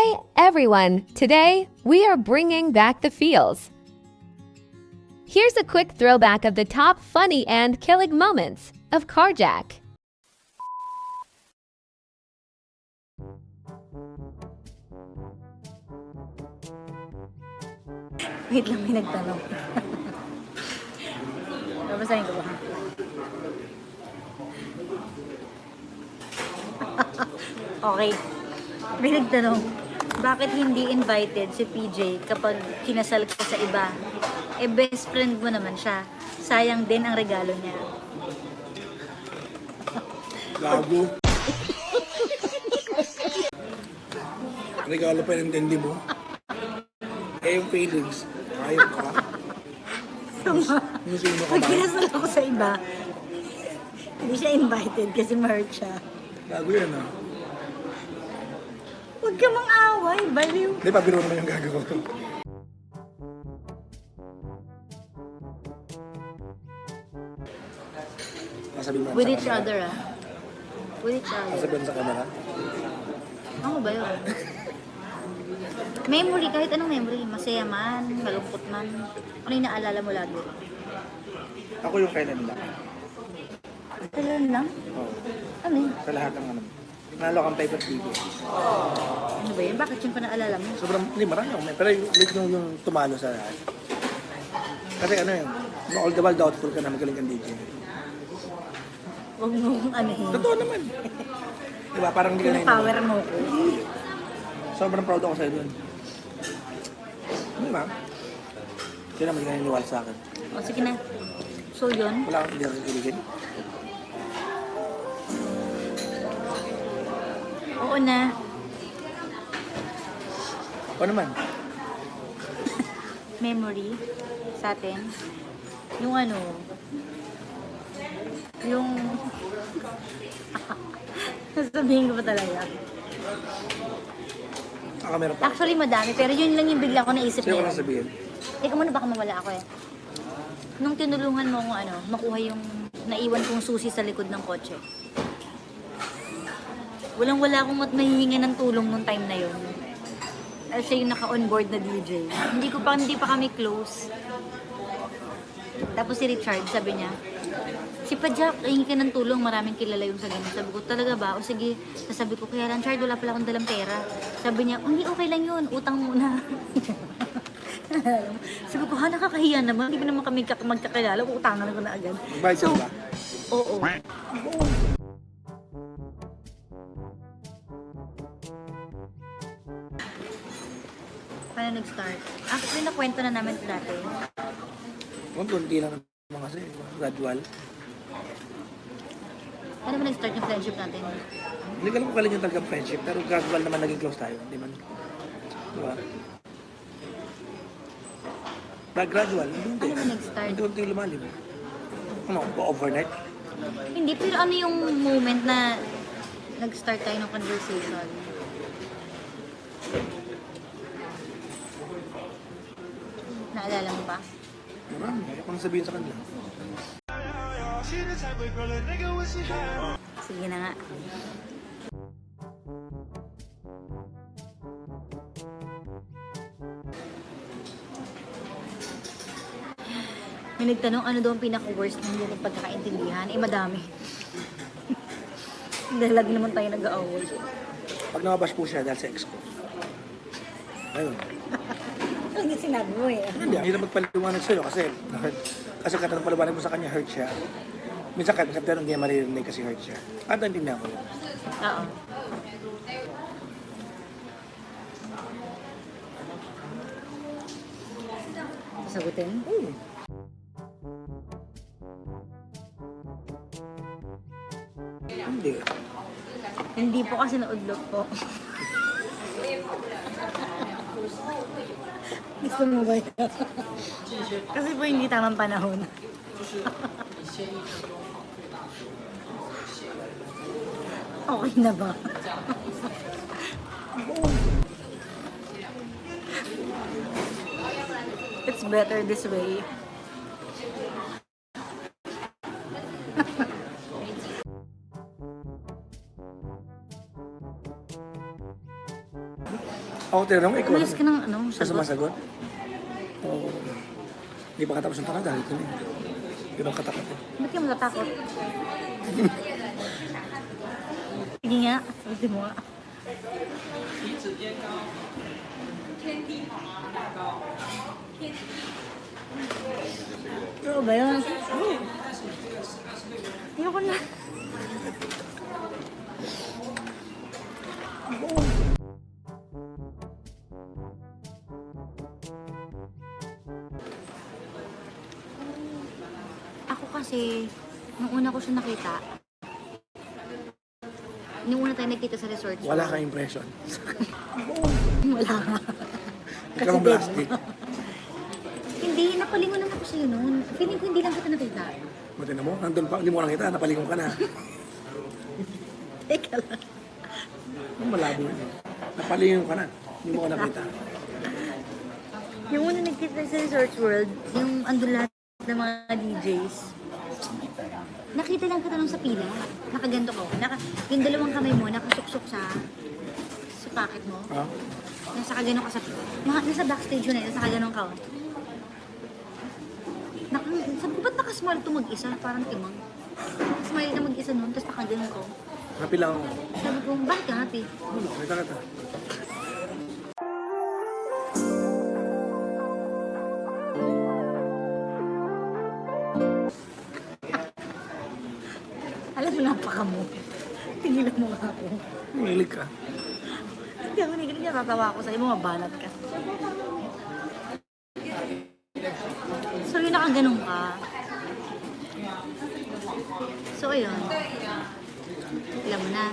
Hi, everyone! Today, we are bringing back the feels. Here's a quick throwback of the top funny and killing moments of Carjack. Wait lang, may nagtanong. Babasahin ko ba? Okay. May nagtanong, bakit hindi invited si PJ kapag kinasal ka sa iba? Eh, best friend mo naman siya. Sayang din ang regalo niya. Gago. Regalo pa yung intindi mo. Eh, yung feelings. Ayaw ka. Yung sino ka Pag ba? kinasal ako sa iba, hindi siya invited kasi ma-hurt siya. Gago yan ah. Huwag ka mang-away, baliw. Hindi, pabiro naman yung gagawa ko. Nasabi mo With sa each camera. other, ah. With each other. Nasabi mo sa camera. Ano ba yun? Memory, kahit anong memory. Masaya man, malungkot man. Ano yung naalala mo lagi? Ako yung kailan lang. Kailan lang? Oo. Ano yun? Sa lahat ng ano. Nalo kang type of video. Ano ba yun? Bakit yung pa naalala mo? Sobrang, hindi, marami ako. Pero yung tumalo sa lahat. Kasi ano yun, all the while doubtful ka na magaling kang DJ. Huwag mong anuhin. Totoo naman. Diba, parang hindi ka na Power mo ko. Sobrang proud ako sa'yo dun. Hindi ba? Hindi naman ka naniniwala sa akin. O sige na. So yun. Wala akong hindi ako kiligin. Oo na. O naman. Memory sa atin. Yung ano. Yung... Sasabihin ko pa talaga. Ako meron pa. Actually madami, pero yun lang yung bigla ko naisip Sa'yo ko na lang sabihin. Teka muna, baka mawala ako eh. Nung tinulungan mo kung ano, makuha yung naiwan kong susi sa likod ng kotse. Walang-wala akong mahihinga ng tulong nung time na yun. Dahil siya yung naka-onboard na DJ. Hindi pa kami close. Tapos si Richard, sabi niya, si Pajak, hingi ka ng tulong, maraming kilala yung sa ganun. Sabi ko, talaga ba? O sige, sabi ko, kaya lang, Richard, wala pala akong dalang pera. Sabi niya, hindi, okay lang yun, utang muna. Sabi ko, nakakahiya naman, hindi pa naman kami magkakilala, utangan ko na agad. Magbayad ka ba? Oo. Paano nag-start? Actually, nakwento na namin ito dati. Kunti lang naman kasi. Gradual. Paano ba nag-start yung friendship natin? Hindi ko alam kung kailan yung talagang friendship, pero gradual naman naging close tayo. Hindi man. Diba? Gradual. Hindi. Ano ba nag-start? Hindi lumalim. Ano, overnight? Hindi, pero ano yung moment na nag-start tayo ng conversation? Naalala mo ba? Marami. Ayaw ko nang sabihin sa kanila. Sige na nga. May nagtanong ano daw ang pinaka-worst ng yung pagkakaintindihan? Eh, madami. Dahil lagi naman tayo nag-aaway. Pag namabash po siya dahil sa ex ko. Ayun. Ano yung sinabi mo eh? Hindi, ang hirap magpaliwanag sa'yo kasi katanong paliwanag mo sa kanya, hurt siya. Minsan pero hindi niya maririnig kasi hurt siya. At naintindihan ko yun. Oo. Sasagutin? Hindi. Hindi po kasi naudlot po. Gusto mo ba yun? Kasi po hindi tamang panahon. Okay na ba? It's better this way. Ako tinanong, ikaw Umalis ka ng ano, Sa sagot. sumasagot? Oo. Hindi pa katapos ng tanong dahil ito na eh. Yun ang katakot eh. Ba't ka matatakot? Sige nga, sabi mo nga. Ano ba yun? Ayoko na. Ako kasi, nung una ko siya nakita, nung una tayo nagkita sa resort. Wala kang impression. Wala nga. Ikaw ang dead. plastic. Hindi, napalingon lang ako sa'yo noon. Feeling ko hindi lang kita nakita. Buti na mo, nandun pa, hindi mo nakita, napalingon ka na. Teka lang. Ang malabo yun. Napalingon ka na, hindi mo ka nakita. Yung una nagkita sa Resort World, yung andun lahat ng mga DJs, nakita lang kita nung sa pila. Nakaganto ko. Yung dalawang kamay mo, nakasuksok sa pocket mo. Ha? Nasa kaganon ka nasa backstage yun eh, nasa kaganon ka. Sabi ko, ba't nakasmile to mag-isa? Parang timang. Smile na mag-isa nun, tapos nakaganon ko. Happy lang ako. Sabi ko, bakit ka happy? Nakita ka ta. Alam mo, napaka mo. Tigilan mo nga ako. Nangilig ka. Hindi ako nagilig, natatawa ako sa'yo, mga banat ka. So, yun nakaganon ka. So, ayun. Alam mo na.